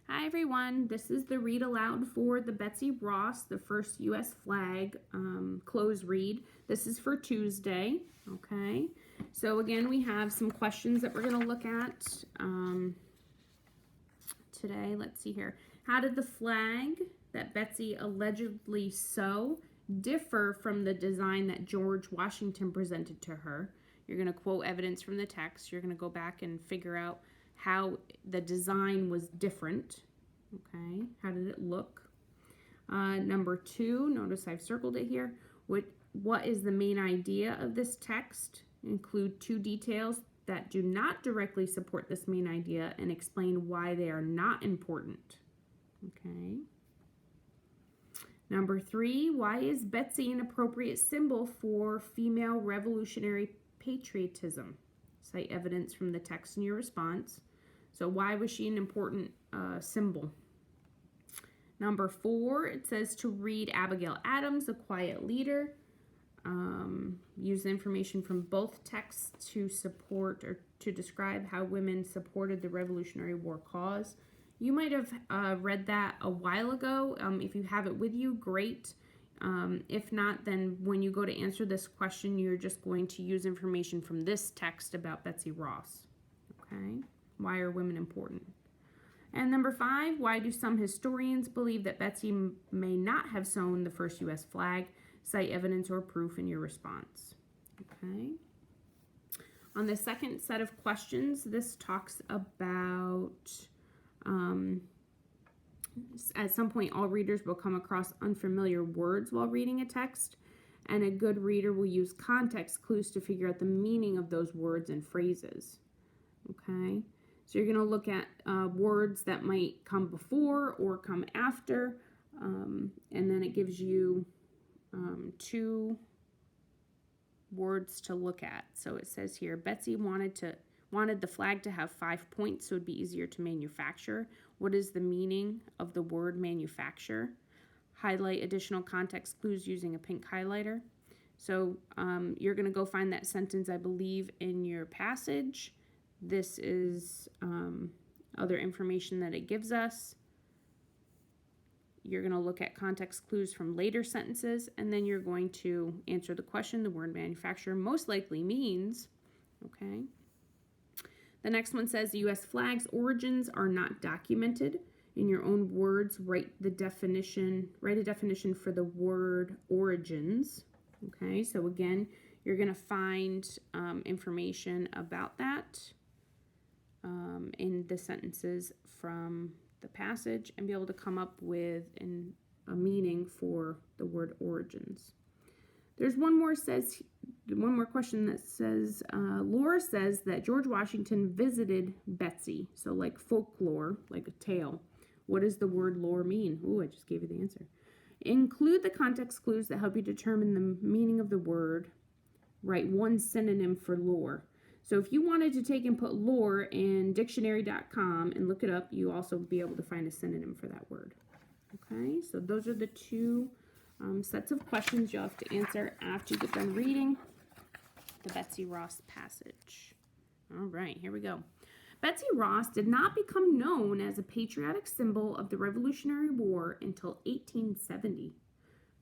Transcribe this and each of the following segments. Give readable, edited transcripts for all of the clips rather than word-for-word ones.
Hi everyone, this is the read aloud for the Betsy Ross, the first U.S. flag close read. This is for Tuesday, okay? So again, we have some questions that we're going to look at today. Let's see here. How did the flag that Betsy allegedly sewed differ from the design that George Washington presented to her? You're going to quote evidence from the text. You're going to go back and figure out how the design was different. Okay, how did it look? Number 2, notice I've circled it here. What is the main idea of this text? Include 2 details that do not directly support this main idea and explain why they are not important. Okay. Number 3, why is Betsy an appropriate symbol for female revolutionary patriotism? Cite evidence from the text in your response. So why was she an important symbol? Number 4, it says to read Abigail Adams, A Quiet Leader. Use the information from both texts to support or to describe how women supported the Revolutionary War cause. You might have read that a while ago. If you have it with you, great. If not, then when you go to answer this question, you're just going to use information from this text about Betsy Ross. Okay? Why are women important? And number 5, why do some historians believe that Betsy may not have sewn the first U.S. flag? Cite evidence or proof in your response. Okay. On the second set of questions, this talks about, at some point, all readers will come across unfamiliar words while reading a text, and a good reader will use context clues to figure out the meaning of those words and phrases. Okay. So you're going to look at words that might come before or come after, and then it gives you 2 words to look at. So it says here, Betsy wanted the flag to have 5 points so it'd be easier to manufacture. What is the meaning of the word manufacture? Highlight additional context clues using a pink highlighter. So you're going to go find that sentence, I believe, in your passage. This is other information that it gives us. You're going to look at context clues from later sentences, and then you're going to answer the question the word manufacturer most likely means. Okay. The next one says the U.S. flag's origins are not documented. In your own words, write a definition for the word origins. Okay, so again, you're going to find information about that in the sentences from the passage and be able to come up with a meaning for the word origins. There's one more question that says, Laura says that George Washington visited Betsy. So like folklore, like a tale. What does the word lore mean? Ooh, I just gave you the answer. Include the context clues that help you determine the meaning of the word. Write 1 synonym for lore. So if you wanted to take and put lore in dictionary.com and look it up, you also would be able to find a synonym for that word. Okay, so those are the 2 sets of questions you'll have to answer after you get done reading the Betsy Ross passage. All right, here we go. Betsy Ross did not become known as a patriotic symbol of the Revolutionary War until 1870.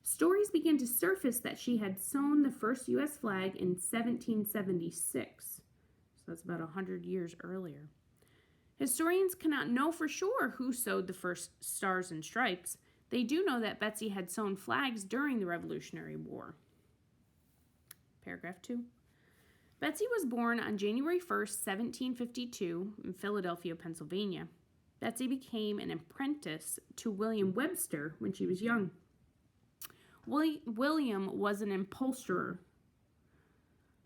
Stories began to surface that she had sewn the first U.S. flag in 1776. So that's about 100 years earlier. Historians cannot know for sure who sewed the first stars and stripes. They do know that Betsy had sewn flags during the Revolutionary War. Paragraph 2. Betsy was born on January 1st, 1752 in Philadelphia, Pennsylvania. Betsy became an apprentice to William Webster when she was young. William was an upholsterer.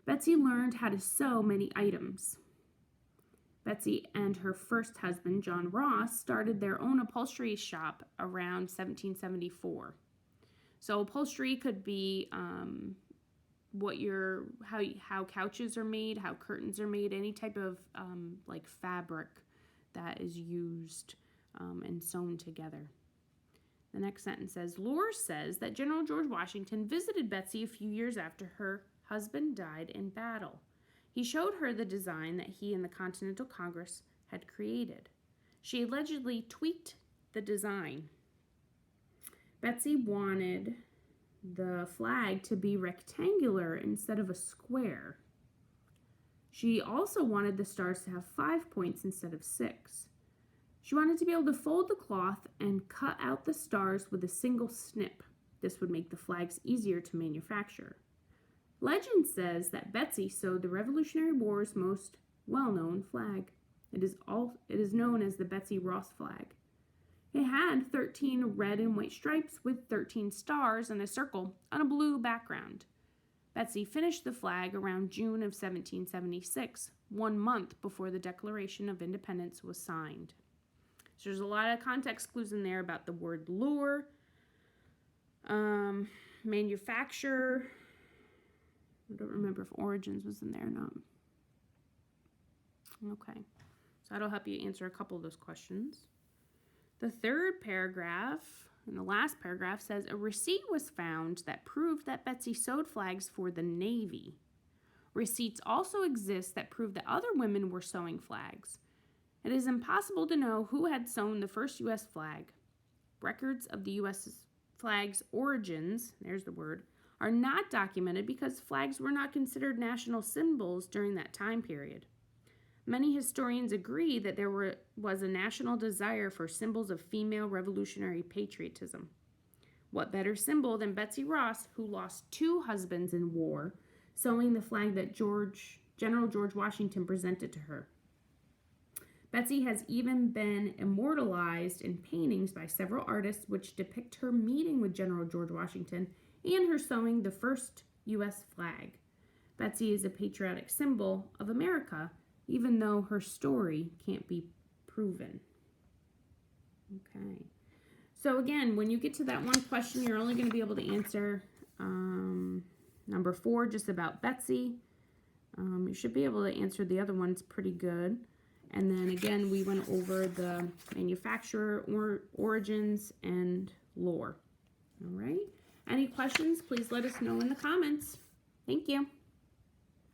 Betsy learned how to sew many items. Betsy and her first husband, John Ross, started their own upholstery shop around 1774. So upholstery could be how couches are made, how curtains are made, any type of like fabric that is used and sewn together. The next sentence says, Lore says that General George Washington visited Betsy a few years after her husband died in battle. He showed her the design that he and the Continental Congress had created. She allegedly tweaked the design. Betsy wanted the flag to be rectangular instead of a square. She also wanted the stars to have 5 points instead of 6. She wanted to be able to fold the cloth and cut out the stars with a single snip. This would make the flags easier to manufacture. Legend says that Betsy sewed the Revolutionary War's most well-known flag. It is known as the Betsy Ross flag. It had 13 red and white stripes with 13 stars and a circle on a blue background. Betsy finished the flag around June of 1776, 1 month before the Declaration of Independence was signed. So there's a lot of context clues in there about the word lure, manufacture. I don't remember if origins was in there or not. Okay, so that'll help you answer a couple of those questions. The third paragraph, and the last paragraph, says a receipt was found that proved that Betsy sewed flags for the Navy. Receipts also exist that prove that other women were sewing flags. It is impossible to know who had sewn the first U.S. flag. Records of the U.S. flag's origins, there's the word, are not documented because flags were not considered national symbols during that time period. Many historians agree that there was a national desire for symbols of female revolutionary patriotism. What better symbol than Betsy Ross, who lost 2 husbands in war, sewing the flag that General George Washington presented to her. Betsy has even been immortalized in paintings by several artists which depict her meeting with General George Washington and her sewing the first U.S. flag. Betsy is a patriotic symbol of America, even though her story can't be proven. Okay. So again, when you get to that one question, you're only going to be able to answer number 4, just about Betsy. You should be able to answer the other ones pretty good. And then again, we went over the manufacturer, origins, and lore. All right. Any questions, please let us know in the comments. Thank you.